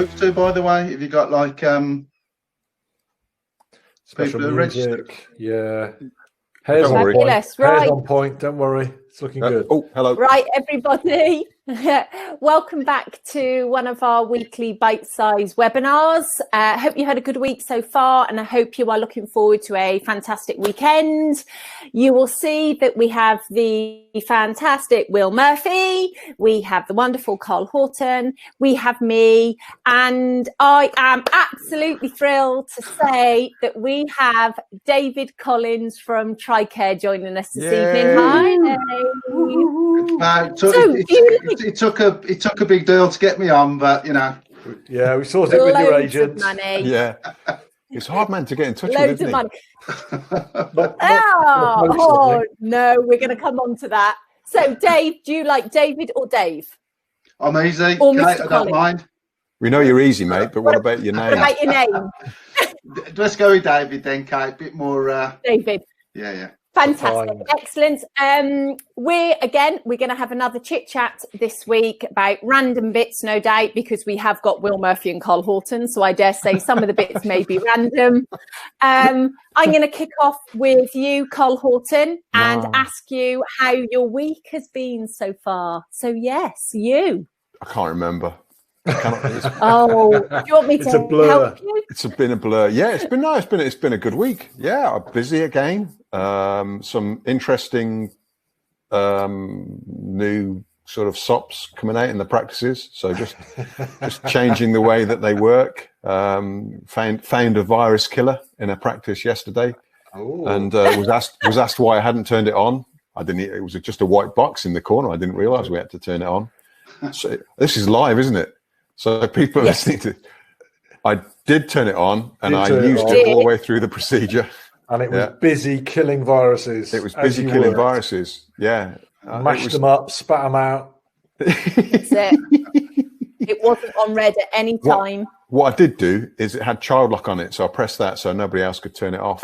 go to, by the way? Have you got like special music? Yeah. Hair's on point. Don't worry. It's looking good. Oh, hello. Right, everybody. Welcome back to one of our weekly bite-sized webinars. I hope you had a good week so far, and I hope you are looking forward to a fantastic weekend. You will see that we have the fantastic Will Murphy, we have the wonderful Carl Horton, we have me, and I am absolutely thrilled to say that we have David Collins from Trycare joining us this evening. Hi. It took a big deal to get me on, but you know. Yeah, we sorted it with your agent. Yeah, it's hard, man, to get in touch Loads with, of money. Oh no, we're going to come on to that. So, Dave, do you like David or Dave? I'm easy. Or Kate, Mr. I don't mind. We know you're easy, mate, but what about your name? What about your name? Let's go with David then, Kate. A bit more. David. Yeah. Fantastic. Excellent. We're going to have another chit chat this week about random bits, no doubt, because we have got Will Murphy and Carl Horton. So I dare say some of the bits may be random. I'm going to kick off with you, Carl Horton, and ask you how your week has been so far. So yes, you. I can't remember. Do you want me to help you? It's been a blur. Yeah, it's been nice. It's been a good week. Yeah, I'm busy again. Some interesting new sort of SOPs coming out in the practices. So just changing the way that they work. Found a virus killer in a practice yesterday, and was asked why I hadn't turned it on. I didn't. It was just a white box in the corner. I didn't realise we had to turn it on. So this is live, isn't it? So people are listening to. I did turn it on, and I used it all the way through the procedure. And it was busy killing viruses. It was busy killing viruses. Yeah. Mashed them up, spat them out. That's it. It wasn't on red at any time. What I did do is it had child lock on it, so I pressed that so nobody else could turn it off.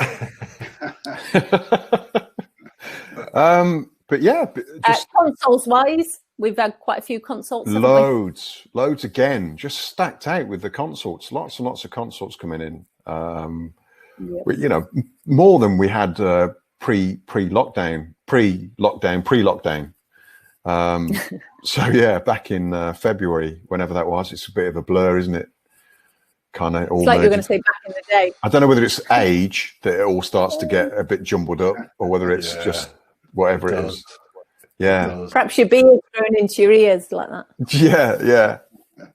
But yeah, just consoles wise, we've had quite a few consults. Loads again, just stacked out with the consults. Lots and lots of consults coming in. You know, more than we had pre-lockdown. So yeah, back in February, whenever that was, it's a bit of a blur, isn't it? Kind of all. It's like you're going to say back in the day. I don't know whether it's age that it all starts to get a bit jumbled up, or whether it's just whatever it is. Yeah. Perhaps your beard thrown into your ears like that.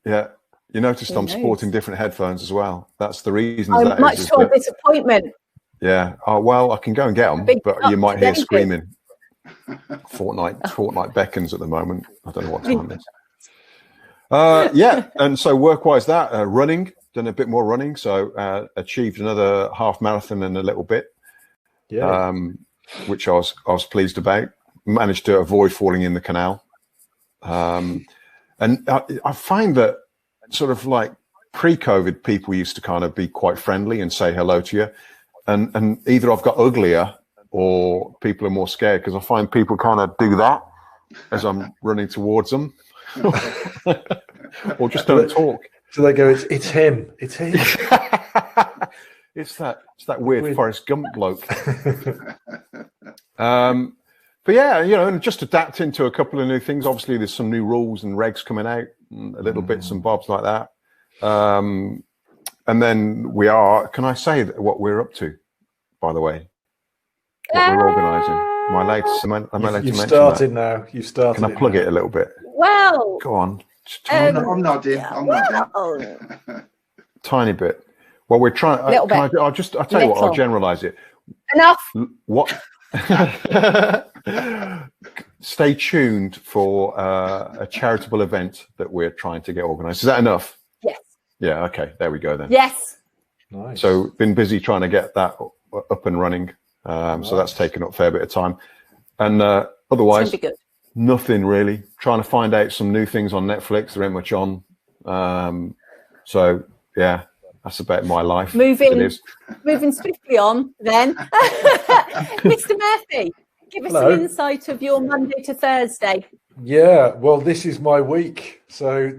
Yeah. You noticed I'm sporting different headphones as well. That's the reason. Much to our disappointment. Yeah. Oh well, I can go and get them, but you might hear screaming. Fortnite beckons at the moment. I don't know what time it is. Yeah, and so work-wise, running, done a bit more running. So achieved another half marathon in a little bit. Yeah. Which I was pleased about. Managed to avoid falling in the canal. And I find that sort of like pre-COVID, people used to kind of be quite friendly and say hello to you. And either I've got uglier or people are more scared, because I find people kind of do that as I'm running towards them. Or just don't talk. So they go, it's him. It's him. It's that weird Forrest Gump bloke. But yeah, you know, and just adapting to a couple of new things. Obviously, there's some new rules and regs coming out, a little bits and bobs like that. And then can I say what we're up to, by the way? What we're organising. Am I allowed to mention You've started now. You've started. Can I plug it a little bit? Well. Go on. I'm nodding. I'm nodding. Tiny bit. Well, we're trying. I'll tell you what. I'll generalise it. Enough. What? Stay tuned for a charitable event that we're trying to get organised. Is that enough? Yes. Yeah. Okay. There we go then. Yes. Nice. So been busy trying to get that up and running. So that's taken up a fair bit of time. And otherwise, nothing really. Trying to find out some new things on Netflix. There ain't much on. So yeah, that's about my life. Moving swiftly on then. Mr. Murphy, give us an insight of your Monday to Thursday. Yeah, well, this is my week. So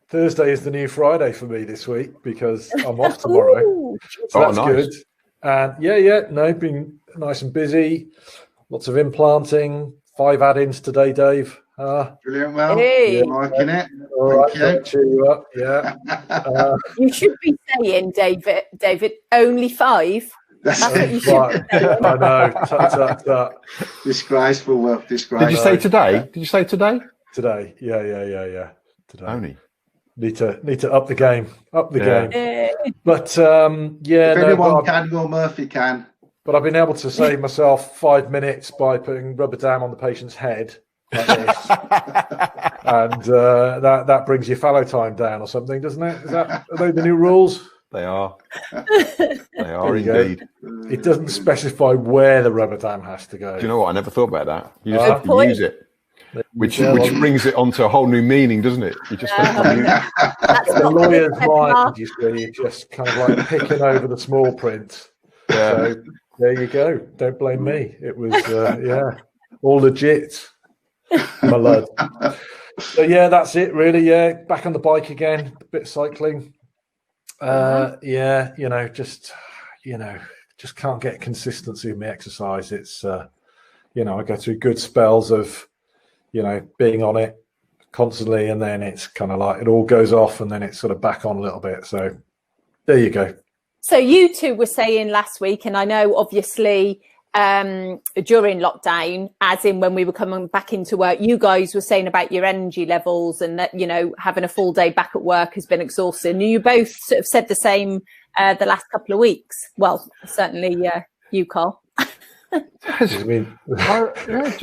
Thursday is the new Friday for me this week because I'm off tomorrow. Ooh. So that's nice. good. And been nice and busy. Lots of implanting. 5 add-ins today, Dave. Brilliant. Well, Hey. liking it. All right, Thank you. cheer you up. Yeah. You should be saying, David, only 5. That's That's what it. you should be saying. I know. Tut. Disgraceful work. Disgraceful. Did you say today? Did you say today? Today. Yeah. Today. Only. Need to up the game. Up the Yeah. game. But If anyone can, your Murphy can. But I've been able to save myself 5 minutes by putting rubber dam on the patient's head like this. And that brings your fallow time down or something, doesn't it? Are they the new rules? They are. They are indeed. It doesn't specify where the rubber dam has to go. Do you know what? I never thought about that. You just Good have to point. use it, which brings it onto a whole new meaning, doesn't it? You just have to use it. That's The not lawyer's webinar. mind, you see, you're just kind of like picking over the small print. Yeah. So there you go. Don't blame me. It was, all legit, my lad. So, yeah, that's it, really. Yeah, back on the bike again, a bit of cycling. Just can't get consistency in my exercise. It's, I go through good spells of, being on it constantly, and then it's kind of like it all goes off, and then it's sort of back on a little bit. So there you go. So you two were saying last week, and I know obviously during lockdown, as in when we were coming back into work, you guys were saying about your energy levels and that, having a full day back at work has been exhausting. You both sort of said the same the last couple of weeks. Well, certainly you, Carl. Do you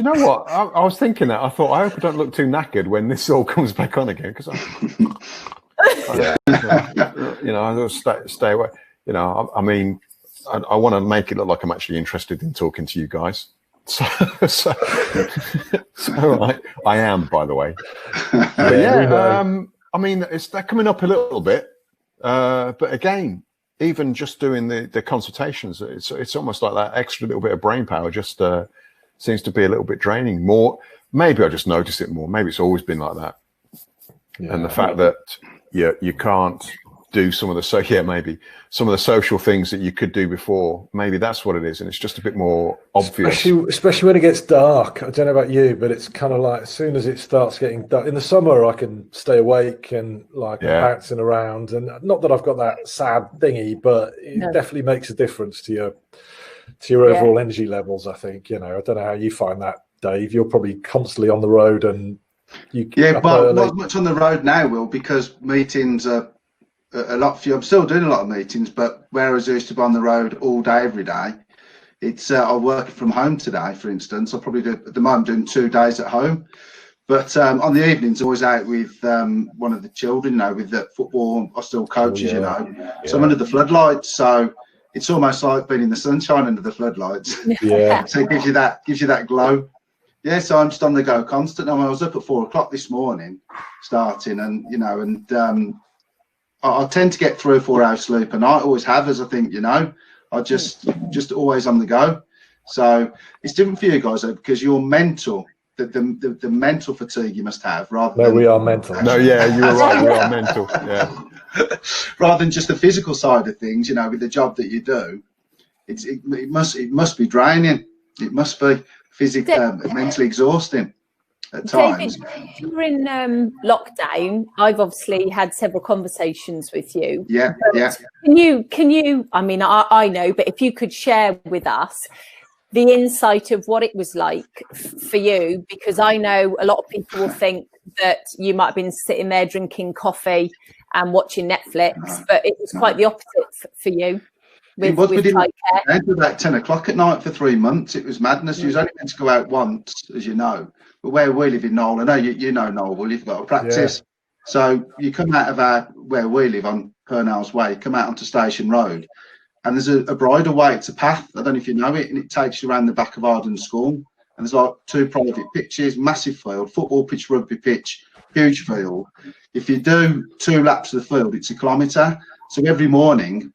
know what? I was thinking that. I thought, I hope I don't look too knackered when this all comes back on again, because I will stay away. I mean, I want to make it look like I'm actually interested in talking to you guys. So I am, by the way. But I mean, they're coming up a little bit. But again, even just doing the consultations, it's almost like that extra little bit of brain power just seems to be a little bit draining. More, maybe I just notice it more. Maybe it's always been like that. Yeah. And the fact that you can't do some of the social things that you could do before. Maybe that's what it is, and it's just a bit more obvious. Especially when it gets dark. I don't know about you, but it's kind of like as soon as it starts getting dark. In the summer, I can stay awake and bouncing around, and not that I've got that sad thingy, but it definitely makes a difference to your overall energy levels. I think I don't know how you find that, Dave. You're probably constantly on the road, and but not much on the road now, Will, because meetings are a lot few. I'm still doing a lot of meetings, but whereas I used to be on the road all day, every day, it's I'm working from home today, for instance. I'll probably do, at the moment, doing 2 days at home. But on the evenings, always out with one of the children, with the football. I still coaches, So I'm under the floodlights. So it's almost like being in the sunshine under the floodlights. Yeah. So it gives you that glow. Yeah, so I'm just on the go constant. I was up at 4 o'clock this morning, starting, and I tend to get 3 or 4 hours sleep a night. Always have, as I think, I just always on the go. So it's different for you guys, though, because you're mental. The mental fatigue you must have, rather than we are mental. No, yeah, you were right. We are mental. Yeah. Rather than just the physical side of things, with the job that you do, it must be draining. It must be physically, mentally exhausting at times. David, during lockdown, I've obviously had several conversations with you. Yeah. Can you? I mean, I know, but if you could share with us the insight of what it was like for you, because I know a lot of people will think that you might have been sitting there drinking coffee and watching Netflix, but it was quite the opposite for you. We didn't until about 10 o'clock at night for 3 months. It was madness. You was only meant to go out once, as you know. But where we live in Knoll, I know you know Knoll, well, you've got a practice. Yeah. So you come out of where we live on Purnell's Way, come out onto Station Road, and there's a bridleway. It's a path. I don't know if you know it, and it takes you around the back of Arden School. And there's like 2 private pitches, massive field, football pitch, rugby pitch, huge field. If you do 2 laps of the field, it's 1 kilometre. So every morning,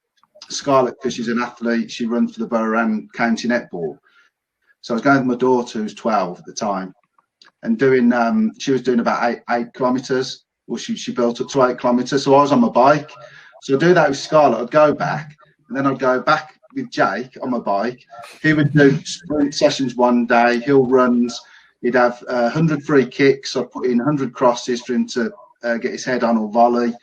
Scarlett, because she's an athlete, she runs for the borough and county netball. So I was going with my daughter, who's 12 at the time, and she was doing about 8 kilometres or she built up to 8 kilometres. So I was on my bike. So I'd do that with Scarlett. I'd go back, and then I'd go back with Jake on my bike. He would do sprint sessions one day, hill runs. He'd have 100 free kicks. I'd put in 100 crosses for him to get his head on or volley.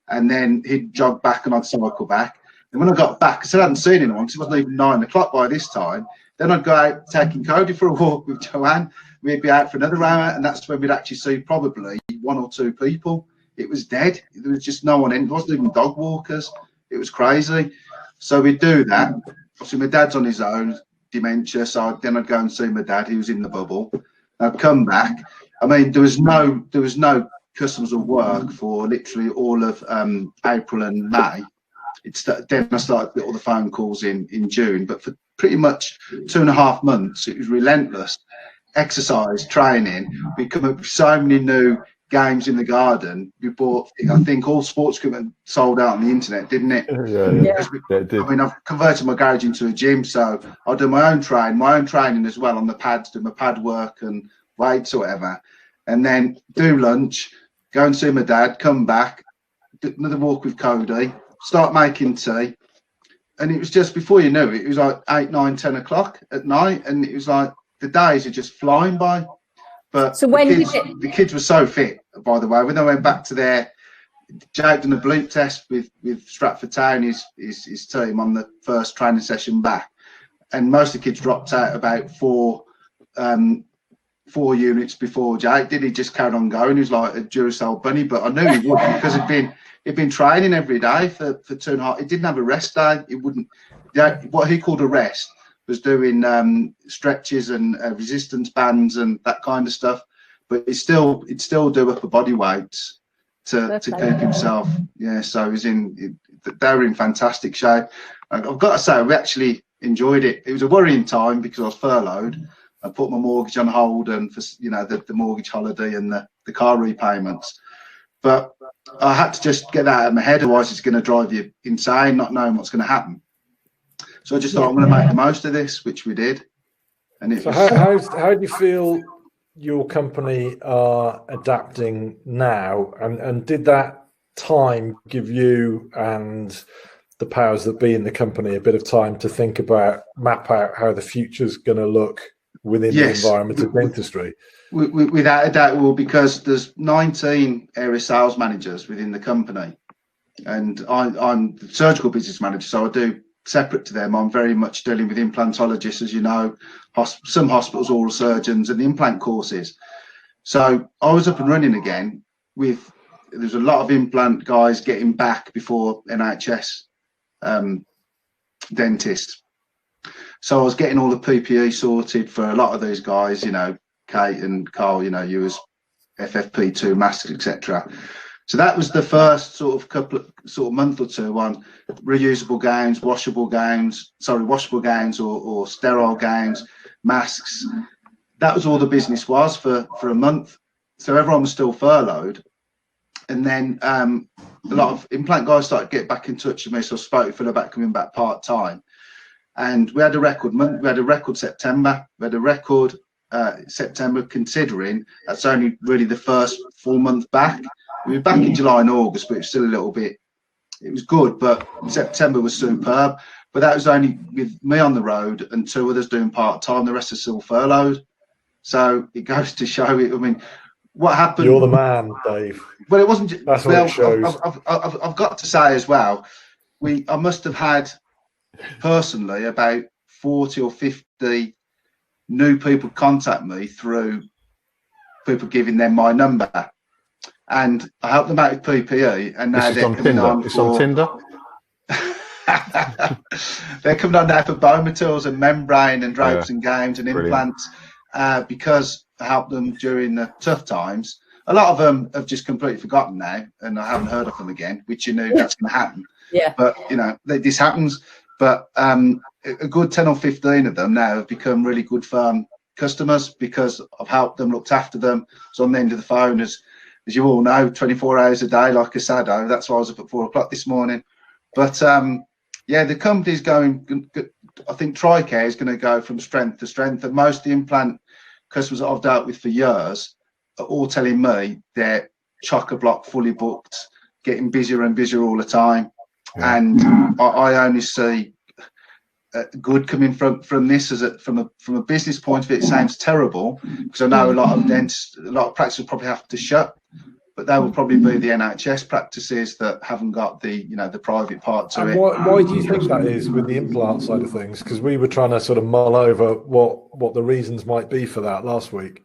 And then he'd jog back and I'd cycle back. And when I got back, because I hadn't seen anyone, because it wasn't even 9 o'clock by this time, then I'd go out taking Cody for a walk with Joanne. We'd be out for another hour, and that's when we'd actually see probably 1 or 2 people. It was dead. There was just no one in. It wasn't even dog walkers. It was crazy. So we'd do that. Obviously, my dad's on his own, dementia. So then I'd go and see my dad. He was in the bubble. I'd come back. I mean, there was no customers of work for literally all of April and May. Then I started to get all the phone calls in June. But for pretty much 2.5 months, it was relentless. Exercise, training. We come up with so many new games in the garden. We bought, I think, all sports equipment sold out on the internet, didn't it? Yeah, it did. I mean, I've converted my garage into a gym, so I'll do my own training as well on the pads, do my pad work and weights or whatever, and then do lunch, go and see my dad, come back, do another walk with Cody, start making tea, and it was just before you knew it, it was like 8, 9, 10 o'clock at night, and it was like the days are just flying by. But so when the kids were so fit, by the way. When they went back to their, Jake done a bleep test with Stratford Town, his team, on the first training session back, and most of the kids dropped out about 4 units before Jake did. He just carried on going. He was like a Duracell bunny, but I knew he wouldn't because he'd been training every day for 2.5. He didn't have a rest day. He wouldn't. What he called a rest was doing stretches and resistance bands and that kind of stuff, but he'd still do upper body weights to keep himself. Yeah, so they were in fantastic shape. I've got to say, we actually enjoyed it. It was a worrying time because I was furloughed. I put my mortgage on hold, and for the mortgage holiday and the car repayments. But I had to just get that out of my head, otherwise it's going to drive you insane, not knowing what's going to happen. So I just thought, I'm going to make the most of this, which we did. And it so how do you feel your company are adapting now? And did that time give you and the powers that be in the company a bit of time to think about, map out how the future's going to look within the environment of dentistry? Without a doubt, well, because there's 19 area sales managers within the company, and I'm the surgical business manager, so I do separate to them. I'm very much dealing with implantologists, as you know, some hospitals, oral surgeons, and the implant courses. So I was up and running again there's a lot of implant guys getting back before NHS dentists. So I was getting all the PPE sorted for a lot of these guys, Kate and Carl, you as FFP2 masks, etc. So that was the first sort of month or two on reusable gowns, washable gowns or sterile gowns, masks. That was all the business was for a month. So everyone was still furloughed. And then a lot of implant guys started to get back in touch with me. So I spoke to Phil about coming back part-time. And we had a record month. We had a record September. We had a record September, considering that's only really the first full month back. We were back in July and August, but it was still a little bit, it was good, but September was superb. But that was only with me on the road and 2 others doing part-time. The rest are still furloughed. So it goes to show it. I mean, what happened? You're the man, Dave. Well, it wasn't. That's what it shows. I've got to say as well, I must have had personally about 40 or 50 new people contact me through people giving them my number. And I helped them out with PPE, and now they're coming on. It's on Tinder. They're coming on now for bone materials and membrane and drapes and gowns and implants, because I helped them during the tough times. A lot of them have just completely forgotten now, and I haven't heard of them again, which you knew that's going to happen. Yeah. But this happens. But a good 10 or 15 of them now have become really good firm customers because I've helped them, looked after them. So on the end of the phone, as you all know, 24 hours a day, like a sado. That's why I was up at 4 o'clock this morning. But the company's going. I think Trycare is going to go from strength to strength. And most of the implant customers that I've dealt with for years are all telling me they're chock-a-block, fully booked, getting busier and busier all the time. Yeah. And I only see good coming from this. From a business point of view, it sounds terrible, because I know a lot of dentists, a lot of practices probably have to shut, but they will probably be the NHS practices that haven't got the the private part to it. Why do you think that is with the implant side of things? Because we were trying to sort of mull over what the reasons might be for that last week.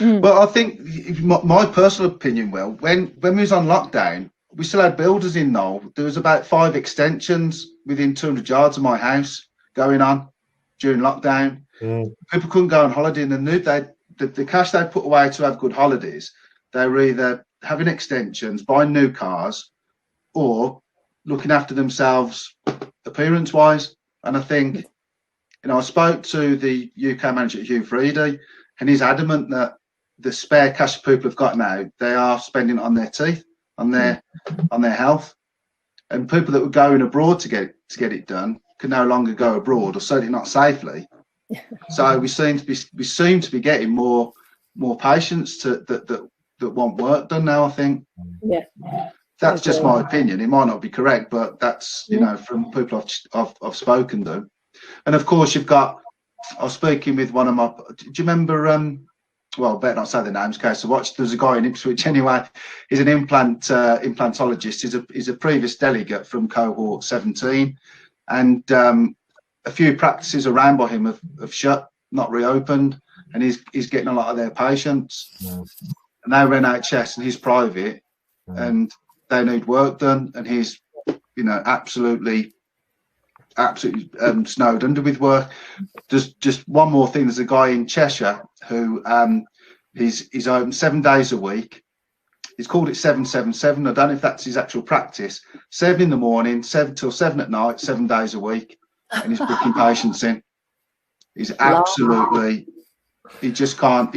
Well, I think my personal opinion, Will, when we was on lockdown, we still had builders in Knoll. There was about 5 extensions within 200 yards of my house going on during lockdown. People couldn't go on holiday, and the cash they put away to have good holidays, they were either having extensions, buying new cars, or looking after themselves appearance-wise. And I think, I spoke to the UK manager, Hugh Freedy, and he's adamant that the spare cash people have got now, they are spending on their teeth, on their health. And people that were going abroad to get it done can no longer go abroad, or certainly not safely. So we seem to be getting more patients that want work done now, I think. Yeah. That's just my opinion. It might not be correct, but that's from people I've spoken to. And of course I was speaking with one of my, do you remember well, better not say the names, okay, so there's a guy in Ipswich anyway. He's an implantologist. He's a previous delegate from cohort 17, and a few practices around by him have shut, not reopened, and he's getting a lot of their patients. And they were NHS and he's private, and they need work done, and he's absolutely snowed under with work. Just one more thing, there's a guy in Cheshire who he's open 7 days a week. He's called it 777. I don't know if that's his actual practice. 7 in the morning, 7 till 7 at night, 7 days a week, and he's booking patients in. He's absolutely, he just can't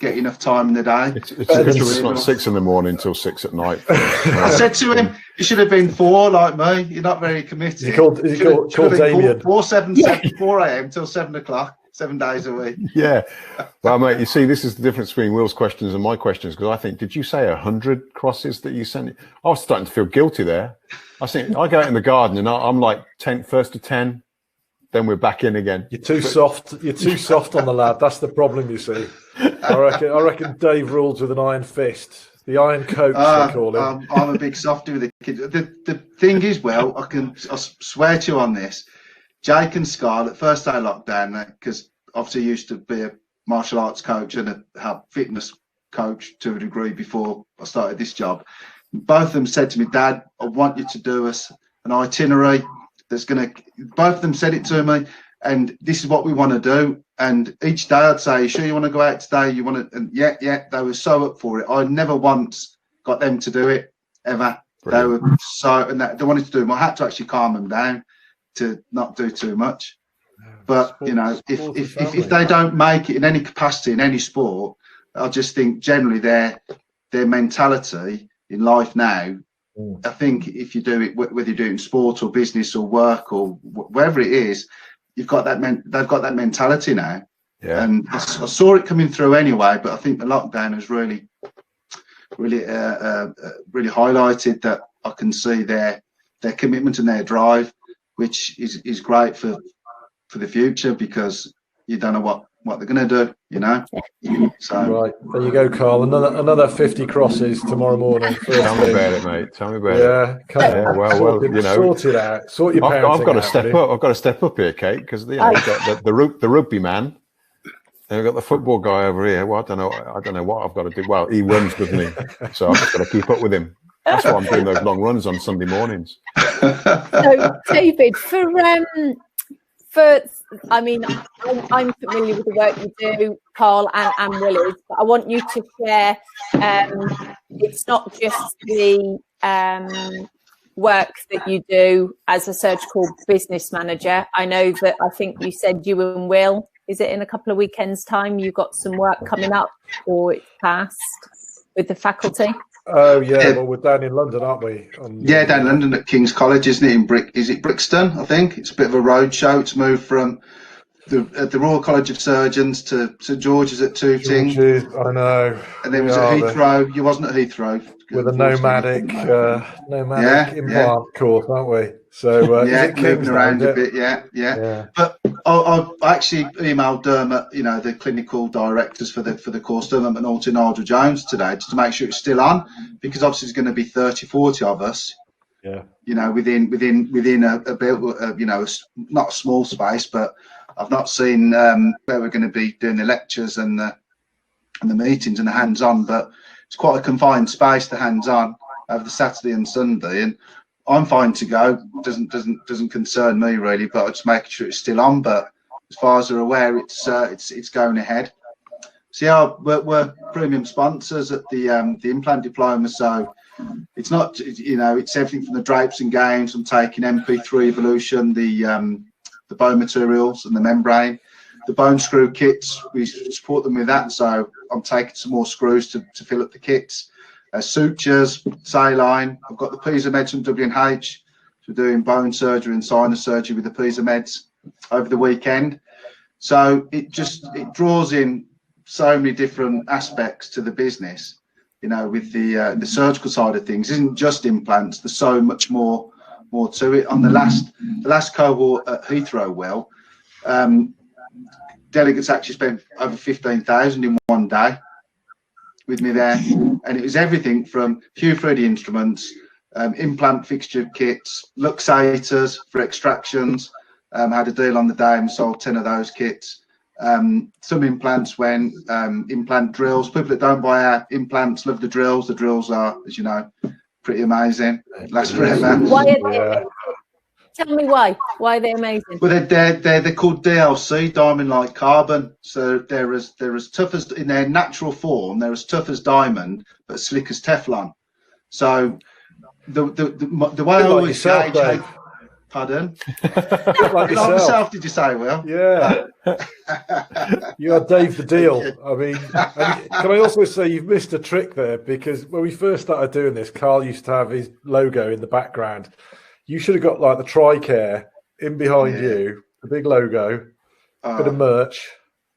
get enough time in the day. It's not 6 in the morning till 6 at night. I said to him, you should have been 4 like me. You're not very committed. Is he called Damien? 4 a.m. till 7 o'clock, 7 days a week. Yeah. Well, mate, you see, this is the difference between Will's questions and my questions, because I think, did you say 100 crosses that you sent? I was starting to feel guilty there. I think I go out in the garden and I'm like 1st to 10. Then we're back in again. You're too soft. You're too soft on the lad. That's the problem, you see. I reckon Dave rules with an iron fist. The iron coach, they call him. I'm a big softy with the kids. The thing is, Will, I swear to you on this, Jake and Scarlett, first day lockdown, because obviously used to be a martial arts coach and a fitness coach to a degree before I started this job. Both of them said to me, Dad, I want you to do us an itinerary that's going to, both of them said it to me, and this is what we want to do. And each day I'd say, you sure you want to go out today? You want to? And yeah, they were so up for it. I never once got them to do it, ever. Brilliant. They were so, and they wanted to do them. I had to actually calm them down to not do too much. But, if they don't make it in any capacity, in any sport, I just think generally their mentality in life now, I think if you do it, whether you do it in sport or business or work or wherever it is, you've got that. They've got that mentality now, and I saw it coming through anyway. But I think the lockdown has really highlighted that. I can see their commitment and their drive, which is great for the future, because you don't know what they're going to do, So right, there you go, Carl. Another 50 crosses tomorrow morning. Tell me about it, mate. Tell me about it. Yeah, well, sort it out. Sort your parenting I've got to step up. I've got to step up here, Kate, because we've got the rugby man. And we've got the football guy over here. Well, I don't know what I've got to do. Well, he runs, doesn't he? So I've just got to keep up with him. That's why I'm doing those long runs on Sunday mornings. So, David, I mean, I'm familiar with the work you do, Carl and Willis, but I want you to share, it's not just the work that you do as a surgical business manager. I know that I think you said you and Will, is it in a couple of weekends' time, you've got some work coming up, or it's past with the faculty? Oh yeah, well we're down in London, aren't we? Down in London at King's College, isn't it? Is it Brixton? I think it's a bit of a road show. It's moved from at the Royal College of Surgeons to St George's at Tooting. I know. And then was at Heathrow. You wasn't at Heathrow. With a nomadic implant course, aren't we? So yeah, moving around a bit. Yeah. But I actually emailed Dermot, the clinical directors for the course, Dermot McNulty and Nigel Jones today, just to make sure it's still on, because obviously there's going to be 30, 40 of us. Yeah. Within a bit, not a small space, but I've not seen where we're going to be doing the lectures and the meetings and the hands-on, but it's quite a confined space, the hands-on, over the Saturday and Sunday, and I'm fine to go. Doesn't concern me really, but I'm just making sure it's still on. But as far as they're aware, it's going ahead. So yeah, we're premium sponsors at the implant diploma, so it's not, it's everything from the drapes and games. I'm taking MP3 Evolution, the bone materials and the membrane, the bone screw kits. We support them with that, so I'm taking some more screws to fill up the kits. Sutures, saline. I've got the Pisa meds from W&H. So we're doing bone surgery and sinus surgery with the Pisa meds over the weekend. So it draws in so many different aspects to the business. With the surgical side of things, it isn't just implants. There's so much more to it. On the last cohort at Heathrow, delegates actually spent over 15,000 in one day with me there, and it was everything from Q3D instruments, implant fixture kits, luxators for extractions. Had a deal on the day and sold 10 of those kits. Some implants went, implant drills. People that don't buy our implants love the drills. The drills are, as you know, pretty amazing. Last forever. Why are they amazing? Tell me why. Why are they amazing? Well, they're called DLC, diamond-like carbon. So they're as tough as, in their natural form, they're as tough as diamond, but slick as Teflon. So the way I always gauge. Pardon? Like myself, did you say, Will? Yeah. You are Dave the Deal. I mean, can I also say you've missed a trick there, because when we first started doing this, Carl used to have his logo in the background. You should have got like the Trycare in behind you, the big logo, bit of merch.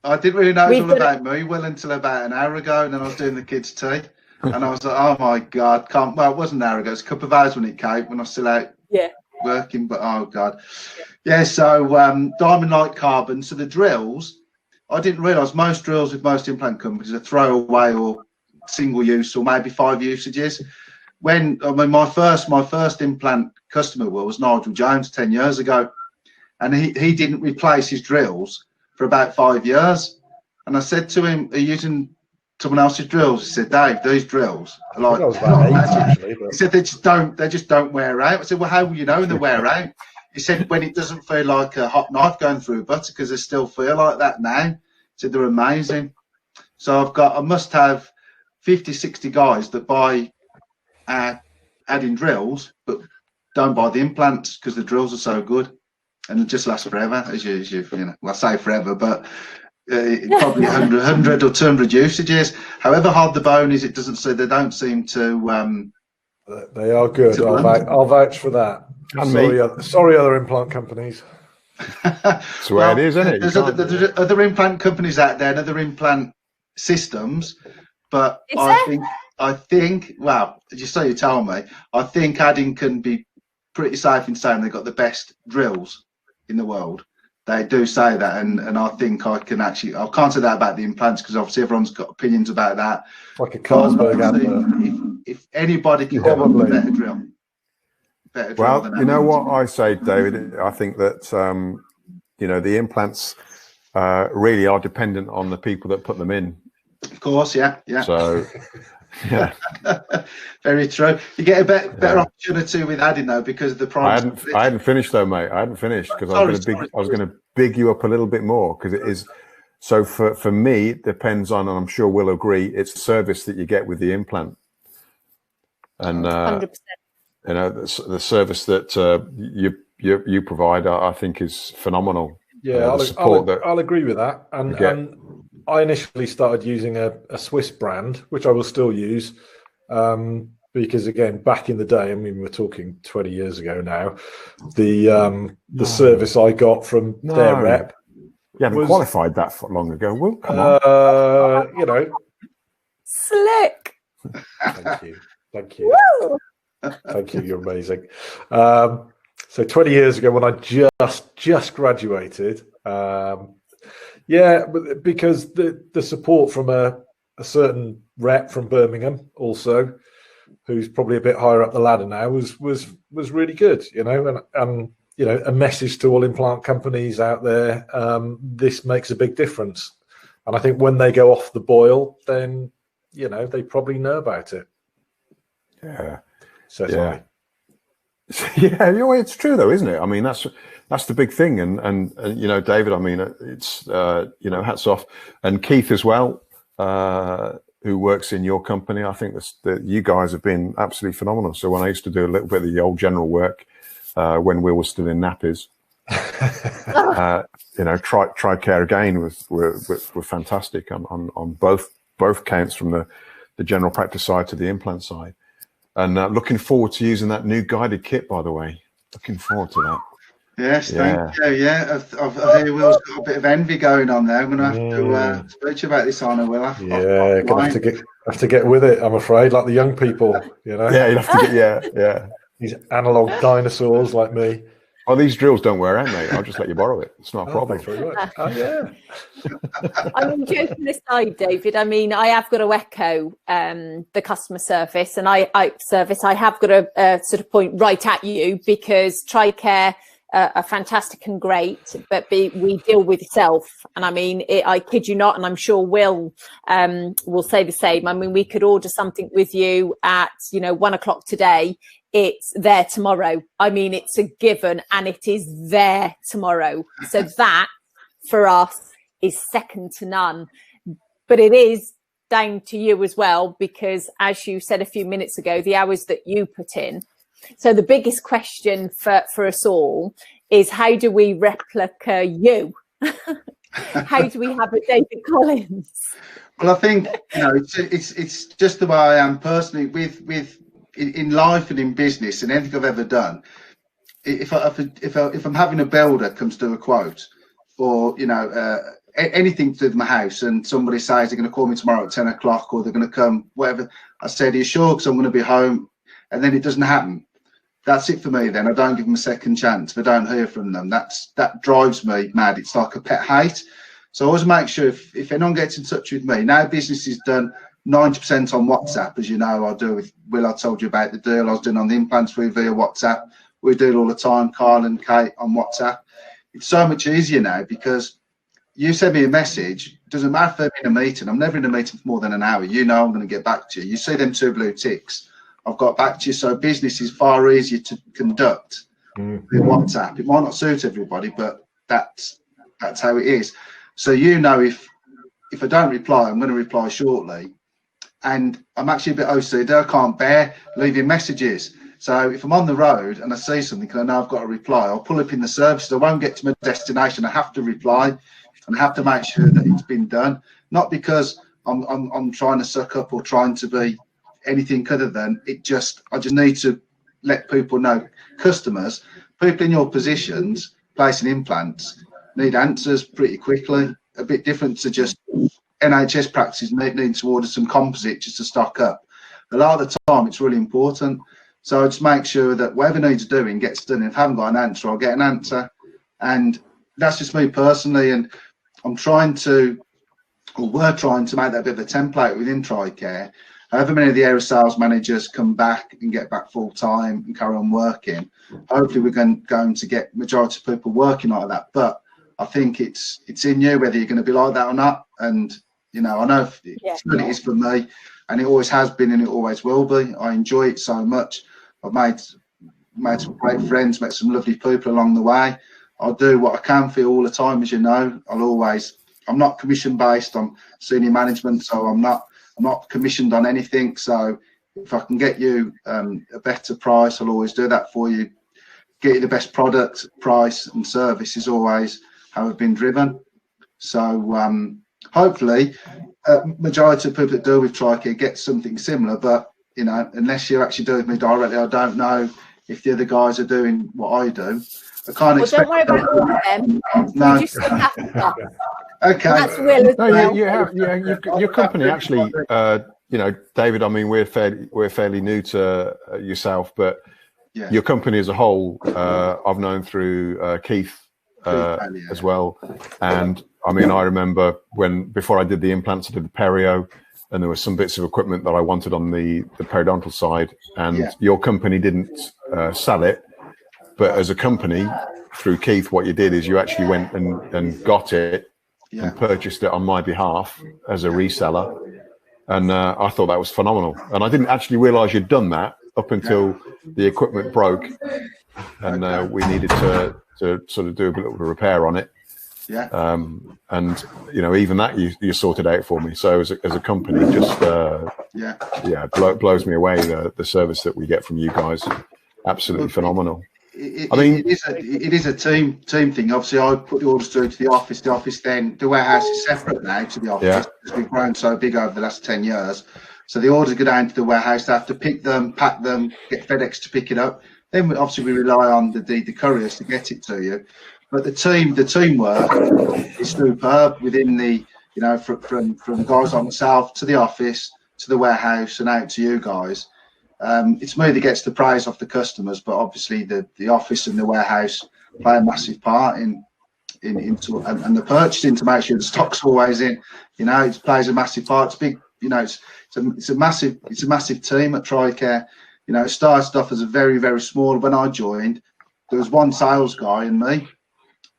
I didn't really know it was all about me, Will, until about an hour ago, and then I was doing the kids' tea. And I was like, oh my God, it wasn't an hour ago, it was a couple of hours when it came, when I was still out. Yeah. Working, but oh God, so diamond-like carbon. So the drills, I didn't realise most drills with most implant companies are throwaway or single use or maybe 5 usages. My first implant customer was Nigel Jones 10 years ago, and he didn't replace his drills for about 5 years. And I said to him, "Are you using someone else's drills?" He said, "Dave, these drills are like," he said, they just don't wear out. I said, "Well, how will you know when they wear out?" He said, "When it doesn't feel like a hot knife going through butter, because they still feel like that now." He said, "They're amazing." So I must have 50, 60 guys that buy adding drills, but don't buy the implants because the drills are so good and it just lasts forever, as you well, I say forever, but probably 100 or 200 usages. However hard the bone is, they don't seem to. They are good. I'll vouch for that. Sorry, other implant companies. That's the way it is, isn't it? There's other implant companies out there and other implant systems, but I think, well, just so you tell me, I think Adding can be pretty safe in saying they've got the best drills in the world. They do say that, and I think I can't say that about the implants, because obviously everyone's got opinions about that. Like a Carlsberg advert. If anybody can come up with a better drill. Well, you know what I say, David? I think that, the implants really are dependent on the people that put them in. Of course, yeah. So, yeah. Very true. You get a better opportunity with Adding, though, because of the price. I hadn't finished though, mate. I hadn't finished because I was going to big you up a little bit more, because it is. So for me, it depends on, and I'm sure we'll agree, it's the service that you get with the implant, and 100%. The service that you provide, I think, is phenomenal. Yeah, I'll agree with that. And I initially started using a Swiss brand, which I will still use, because again, back in the day, I mean, we're talking 20 years ago now, the service I got from their rep You haven't qualified that long ago. Well, come on. You know. Slick. Thank you. Thank you. Woo! Thank you. You're amazing. So 20 years ago, when I just graduated, because the support from a certain rep from Birmingham, also, who's probably a bit higher up the ladder now, was really good. You know, and you know, a message to all implant companies out there: this makes a big difference. And I think when they go off the boil, then you know they probably know about it. Yeah. Certainly. Yeah, it's true though, isn't it? I mean, that's the big thing, and you know, David, I mean, it's you know, hats off, and Keith as well, who works in your company. I think that you guys have been absolutely phenomenal. So when I used to do a little bit of the old general work when we were still in nappies, you know, Trycare again were fantastic on both counts, from the general practice side to the implant side. And looking forward to using that new guided kit, by the way. Looking forward to that. Yes, thank you. Yeah, I hear Will's got a bit of envy going on there. I'm going to have to speak to you about this, Anna, Will. Yeah, going to have to get with it, I'm afraid, like the young people, you know. Yeah, you'd have to get, These analog dinosaurs like me. Oh, these drills don't wear out, mate. I'll just let you borrow it. It's not a problem. Thanks very much. Yeah. I mean, joking aside, David, I mean, I have got to echo the customer service, and I have got to sort of point right at you, because Trycare are fantastic and great, but we deal with self. And I mean, I kid you not, and I'm sure Will say the same. I mean, we could order something with you at 1 o'clock today. It's there tomorrow. I mean, it's a given, and it is there tomorrow. So that for us is second to none. But it is down to you as well, because as you said a few minutes ago, the hours that you put in. So the biggest question for us all is, how do we replicate you? How do we have a David Collins? Well, I think it's just the way I am personally with in life and in business and anything I've ever done. If I'm having a builder comes to a quote, or anything to do with my house, and somebody says they're going to call me tomorrow at 10 o'clock, or they're going to come, whatever, I said, are you sure? Because I'm going to be home. And then it doesn't happen. That's it for me. Then I don't give them a second chance. If I don't hear from them, that drives me mad. It's like a pet hate. So I always make sure if anyone gets in touch with me, now business is done 90% on WhatsApp, as you know. I do with Will. I told you about the deal I was doing on the implants via WhatsApp. We do it all the time, Carl and Kate, on WhatsApp. It's so much easier now, because you send me a message. It doesn't matter if I'm in a meeting. I'm never in a meeting for more than an hour. I'm going to get back to you. You see them 2 blue ticks, I've got back to you. So business is far easier to conduct with WhatsApp. It might not suit everybody, but that's how it is. So if I don't reply, I'm going to reply shortly. And I'm actually a bit OCD. I can't bear leaving messages. So if I'm on the road and I see something and I know I've got to reply, I'll pull up in the services. I won't get to my destination. I have to reply, and I have to make sure that it's been done. Not because I'm trying to suck up or trying to be anything other than I just need to let people know, customers, people in your positions placing implants need answers pretty quickly. A bit different to just NHS practices need to order some composite just to stock up. A lot of the time it's really important. So I just make sure that whatever needs doing gets done. If I haven't got an answer, I'll get an answer. And that's just me personally. And we're trying to make that bit of a template within Trycare. However many of the area sales managers come back and get back full time and carry on working, hopefully we're going to get majority of people working like that. But I think it's in you whether you're going to be like that or not. And I know it is for me, and it always has been, and it always will be. I enjoy it so much. I've made some great friends, met some lovely people along the way. I'll do what I can for you all the time, as you know. I'm not commission based. I'm senior management, so I'm not commissioned on anything. So if I can get you a better price, I'll always do that for you. Get you the best product, price, and service is always how I've been driven. So hopefully, majority of people that deal with Trycare get something similar. But unless you actually do with me directly, I don't know if the other guys are doing what I do. I can't expect. Don't worry about all of them. No. You just look after. Okay. That's Will as well. You have, your company actually, David, I mean, we're fairly new to yourself, but your company as a whole, I've known through Keith as well. And I mean, I remember before I did the implants, I did the perio, and there were some bits of equipment that I wanted on the periodontal side, and your company didn't sell it. But as a company, through Keith, what you did is you actually went and got it and purchased it on my behalf as a reseller. And I thought that was phenomenal. And I didn't actually realize you'd done that up until the equipment broke. And we needed to sort of do a little bit of repair on it. And, even that you sorted out for me. So as a company, just, blows me away, the service that we get from you guys. Absolutely phenomenal. It is a team thing. Obviously, I put the orders through to the office. The warehouse is separate now to the office because we've grown so big over the last 10 years. So the orders go down to the warehouse. They have to pick them, pack them, get FedEx to pick it up. Then we rely on the couriers to get it to you. But the teamwork is superb within the, from guys like myself to the office to the warehouse and out to you guys. It's me that gets the praise off the customers, but obviously the office and the warehouse play a massive part in the purchasing to make sure the stock's always in. It plays a massive part. It's big. It's a massive team at Trycare. It started off as a very, very small. When I joined, there was one sales guy and me,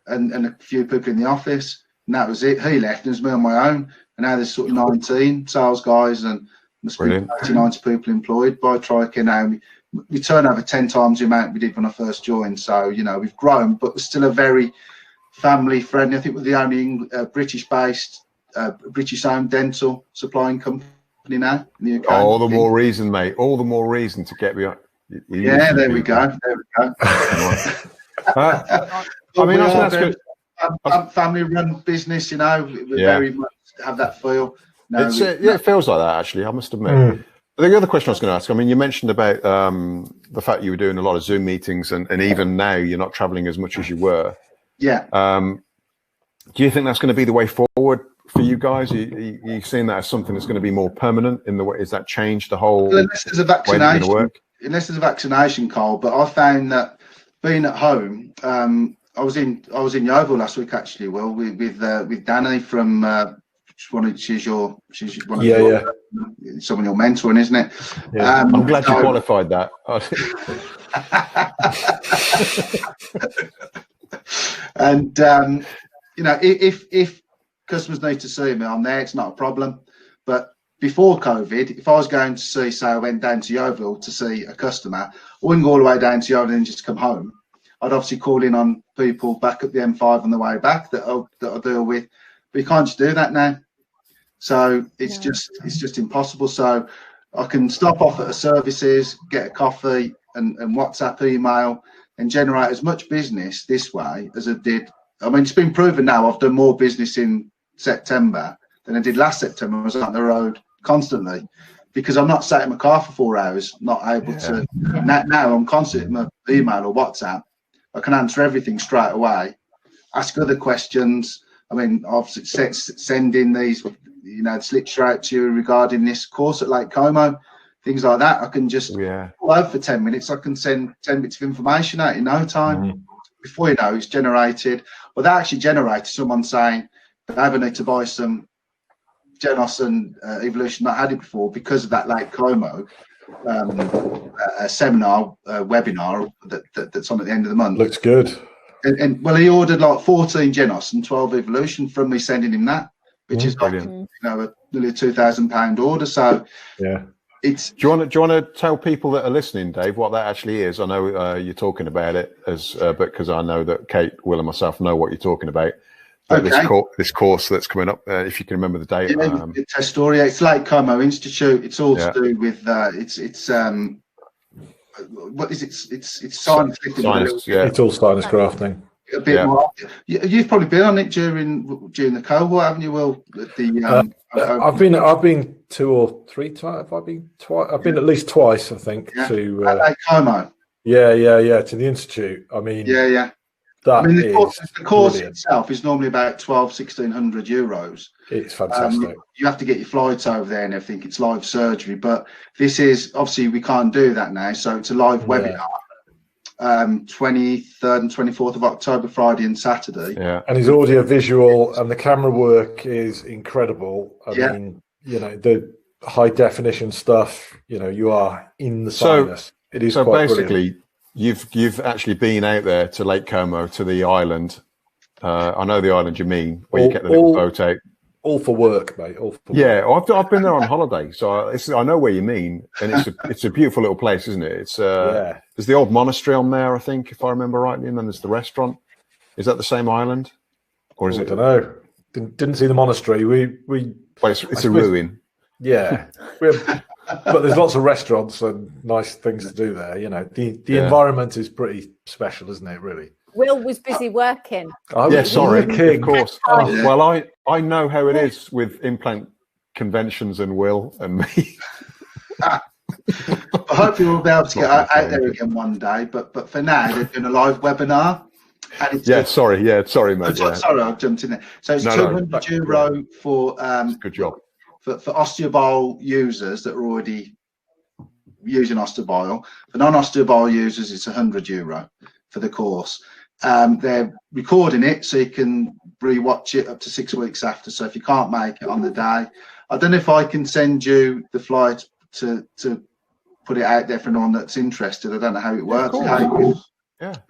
and a few people in the office, and that was it. He left, and it was me on my own. And now there's sort of 19 sales guys and must be 80, 90 people employed by Trycare now. We turn over 10 times the amount we did when I first joined. So, we've grown, but we're still a very family friendly. I think we're the only British-based, British-owned dental supplying company now in the UK. All the more reason, mate. All the more reason to get behind. There we go. I mean, that's good. Family-run business, we very much have that feel. It feels like that, actually, I must admit. The other question I was going to ask, I mean, you mentioned about the fact you were doing a lot of Zoom meetings, and even now you're not traveling as much as you were. Yeah. Do you think that's going to be the way forward for you guys? Are you seeing that as something that's going to be more permanent in the way? Is that changed the whole unless there's a vaccination, unless there's a vaccination, Carl. But I found that being at home, I was in Yeovil last week actually, Will, with Danny from she's one of your someone you're mentoring, isn't it? Yeah. I'm glad you qualified that. And if customers need to see me, I'm there. It's not a problem. But before COVID, if I was going to see, say, I went down to Yeovil to see a customer, I wouldn't go all the way down to Yeovil and just come home. I'd obviously call in on people back at the M5 on the way back that I'll deal with. But you can't just do that now. So it's just impossible. So I can stop off at the services, get a coffee and WhatsApp email and generate as much business this way as I did. I mean, it's been proven now. I've done more business in September than I did last September. I was on the road constantly because I'm not sat in my car for 4 hours, not able to. Now I'm constantly in my email or WhatsApp. I can answer everything straight away, ask other questions. I mean, I've sending these, slips straight to you regarding this course at Lake Como, things like that. I can just pull over for 10 minutes. I can send 10 bits of information out in no time. Before you know, it's generated. Well, that actually generated someone saying, I need to buy some Genos and Evolution. I had it before because of that Lake Como a seminar, webinar that's on at the end of the month. Looks good. And well, he ordered like 14 Genos and 12 Evolution from me sending him that, which is like nearly a £2,000 order. So it's. Do you want to tell people that are listening, Dave, what that actually is? I know you're talking about it but because I know that Kate, Will, and myself know what you're talking about. This course that's coming up, if you can remember the date. Testoria, it's Lake Como Institute. It's all to do with what is it? It's sinus. It's all sinus grafting. A bit more. You've probably been on it during the cohort, haven't you, Will? I've been 2 or 3 times. Have I been twice? I've been at least twice, I think. To Lake Como. To the institute. I mean, The course itself is normally about 1,200-1,600 euros. It's fantastic. You have to get your flights over there and everything. It's live surgery, but this is obviously we can't do that now. So it's a live webinar. 23rd and 24th of October, Friday and Saturday. Yeah, and his audio visual and the camera work is incredible. I mean, the high definition stuff. You are in the sinus. It is so quite basically. Brilliant. You've actually been out there to Lake Como, to the island. I know the island you mean, where you get the little boat out. All for work, mate. All for work. I've been there on holiday, so I know where you mean, and it's a beautiful little place, isn't it? It's there's the old monastery on there, I think, if I remember rightly, and then there's the restaurant. Is that the same island, or is it? I don't know. Didn't see the monastery. It's a ruin. Yeah, but there's lots of restaurants and nice things to do there. The environment is pretty special, isn't it? Really. Will was busy working. Sorry, of course. Well, I know how it is with implant conventions and Will and me. Hopefully we'll be able to get out there again one day. But for now, they're doing a live webinar. And it's sorry, mate. Sorry, I jumped in there. So it's €200 for good job for osteobile users that are already using osteobile. For non-osteobile users, it's €100 for the course. They're recording it so you can re-watch it up to 6 weeks after. So if you can't make it on the day, I don't know if I can send you the flight to put it out there for anyone that's interested. I don't know how it works.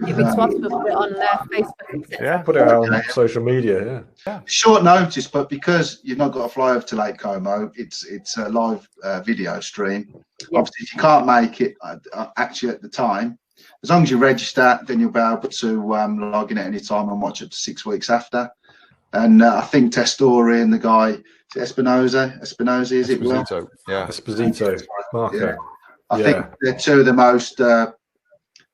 Give it to us, we'll put it on Facebook. Yeah, put it out on social media. Yeah. Short notice, but because you've not got to fly over to Lake Como, it's a live video stream. Yeah. Obviously, if you can't make it actually at the time, as long as you register, then you'll be able to log in at any time and watch it 6 weeks after. And I think Testori and the guy, Espinosa, is it? Esposito. Yeah, Esposito. Marco. I think they're two of the most, two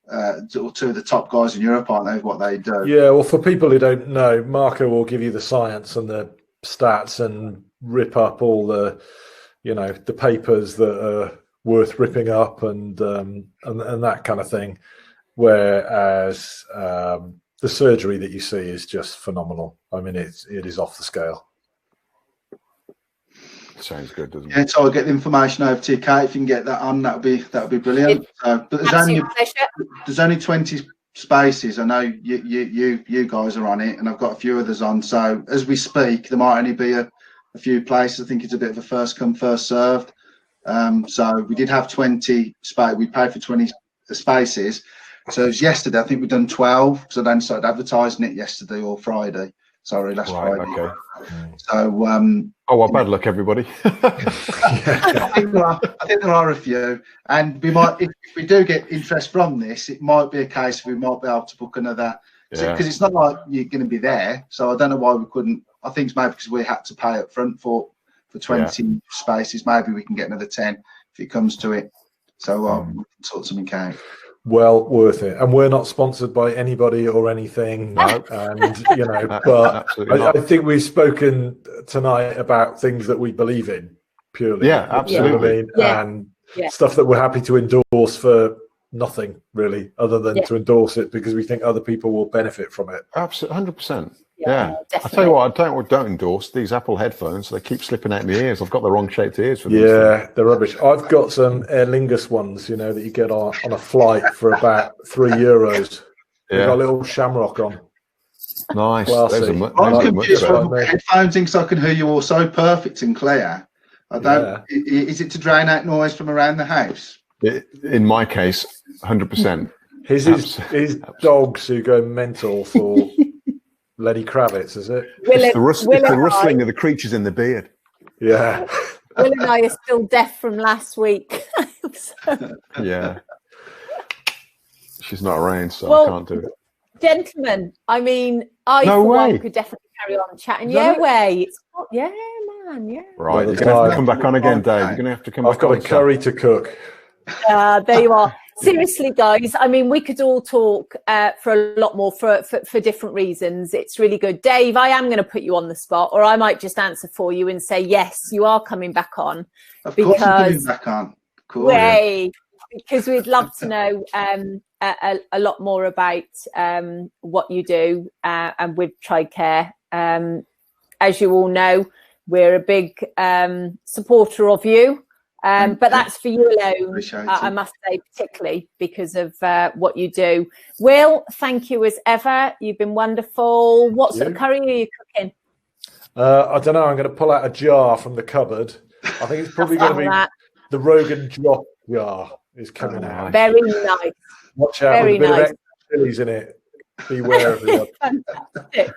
of the top guys in Europe, aren't they? What they do. Yeah. Well, for people who don't know, Marco will give you the science and the stats and rip up all the, the papers that are worth ripping up and that kind of thing, whereas the surgery that you see is just phenomenal. I mean, it is off the scale. Sounds good, doesn't it? Yeah, so I'll get the information over to you, Kate. If you can get that on, that'll be brilliant. But there's only 20 spaces. I know you guys are on it, and I've got a few others on. So as we speak, there might only be a few places. I think it's a bit of a first come, first served. So we did have 20 spaces. We paid for 20 spaces. So it was yesterday. I think we've done 12 because I then started advertising it yesterday or Friday. Sorry, last Friday. Okay. So bad luck, everybody. I think there are a few, and we might, if we do get interest from this, it might be a case we might be able to book another. Because it's not like you're going to be there. So I don't know why we couldn't. I think it's maybe because we had to pay up front for 20 spaces. Maybe we can get another 10 if it comes to it. So we can sort something out. Well worth it. And we're not sponsored by anybody or anything. No. And but I think we've spoken tonight about things that we believe in purely. Yeah, absolutely. And stuff that we're happy to endorse for nothing really, other than to endorse it because we think other people will benefit from it. Absolutely, 100%. Yeah. I tell you what, I don't endorse these Apple headphones. They keep slipping out my ears. I've got the wrong shaped ears for these. Yeah, they're rubbish. I've got some Aer Lingus ones, that you get on a flight for about €3. They've got a little shamrock on. Nice. I'm confused with headphones things so I can hear you all so perfect and clear. I don't. Is it to drown out noise from around the house? In my case, 100%. His dogs who go mental for Lenny Kravitz, is it? It's the rustling of the creatures in the beard. Yeah. Will and I are still deaf from last week. Yeah. She's not around, so I can't do it. Gentlemen, I mean, I could definitely carry on chatting. Yeah, man. Yeah. Right, you're going to have to come back on again, Dave. You're going to have to come back on. I've got a curry to cook. There you are. Seriously, guys, I mean, we could all talk for a lot more for different reasons. It's really good. Dave, I am going to put you on the spot, or I might just answer for you and say, yes, you are coming back on. Of course I'm coming back on. Cool. because we'd love to know a lot more about what you do and with Trycare. As you all know, we're a big supporter of you. But that's for you alone, I must say, particularly because of what you do. Will, thank you as ever. You've been wonderful. What sort of curry are you cooking? I don't know. I'm going to pull out a jar from the cupboard. I think it's probably going to be the Rogan drop jar is coming out. Very nice. Watch out, with a bit of extra chilies in it. Beware, everyone. Fantastic.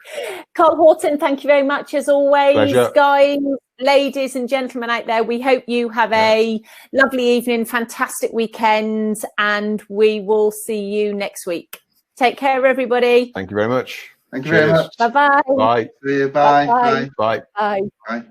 Carl Horton, thank you very much as always. Pleasure. Guys, ladies and gentlemen out there, we hope you have a lovely evening, fantastic weekend, and we will see you next week. Take care, everybody. Thank you very much. Thank you very much. Bye-bye. Bye. See you. Bye. Bye. Bye. Bye.